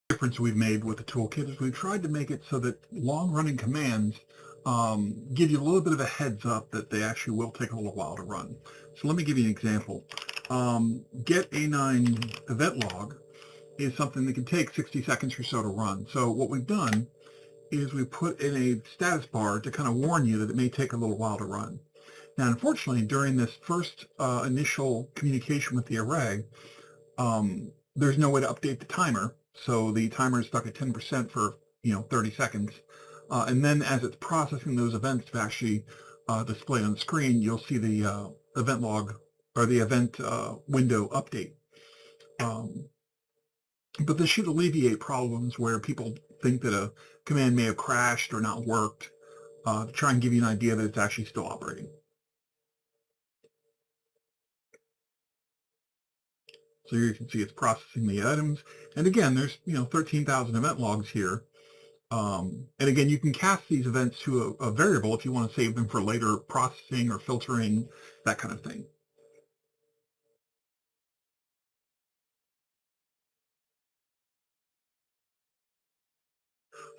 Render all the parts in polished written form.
difference we've made with the toolkit is we've tried to make it so that long-running commands give you a little bit of a heads up that they actually will take a little while to run. So let me give you an example. Get A9 event log is something that can take 60 seconds or so to run. So what we've done is we put in a status bar to kind of warn you that it may take a little while to run. Now, unfortunately, during this first initial communication with the array, there's no way to update the timer. So the timer is stuck at 10% for 30 seconds. And then as it's processing those events to actually display on the screen, you'll see the event log or the event window update. But this should alleviate problems where people think that a command may have crashed or not worked, to try and give you an idea that it's actually still operating. So here you can see it's processing the items. And again, there's 13,000 event logs here. And again, you can cast these events to a variable if you want to save them for later processing or filtering, that kind of thing.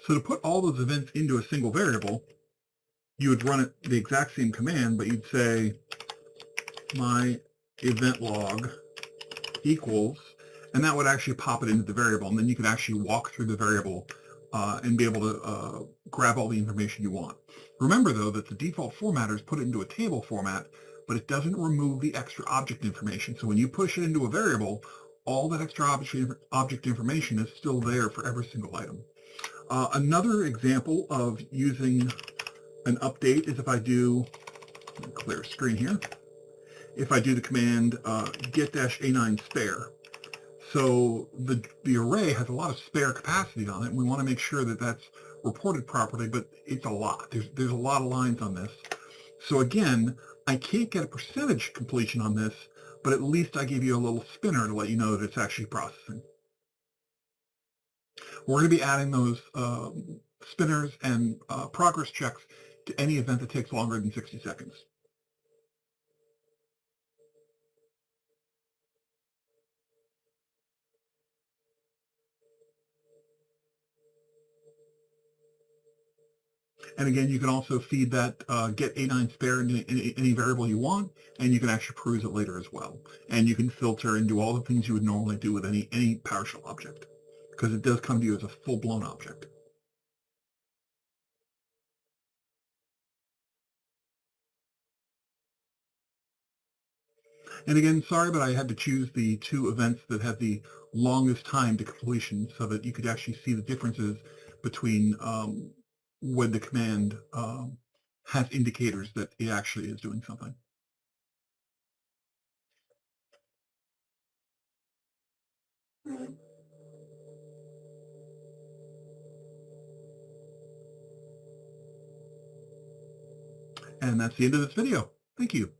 So to put all those events into a single variable, you would run it the exact same command, but you'd say my event log equals, and that would actually pop it into the variable, and then you could actually walk through the variable and be able to grab all the information you want. Remember, though, that the default formatter is put it into a table format, but it doesn't remove the extra object information. So when you push it into a variable, all that extra object information is still there for every single item. Another example of using an update is if I do, clear screen here, if I do the command get-a9 spare. So the array has a lot of spare capacity on it, and we want to make sure that that's reported properly, but it's a lot. There's a lot of lines on this. So again, I can't get a percentage completion on this, but at least I give you a little spinner to let you know that it's actually processing. We're going to be adding those spinners and progress checks to any event that takes longer than 60 seconds. And again, you can also feed that get A9 spare into any variable you want, and you can actually peruse it later as well. And you can filter and do all the things you would normally do with any PowerShell object, because it does come to you as a full-blown object. And again, sorry, but I had to choose the two events that had the longest time to completion so that you could actually see the differences between when the command has indicators that it actually is doing something. And that's the end of this video. Thank you.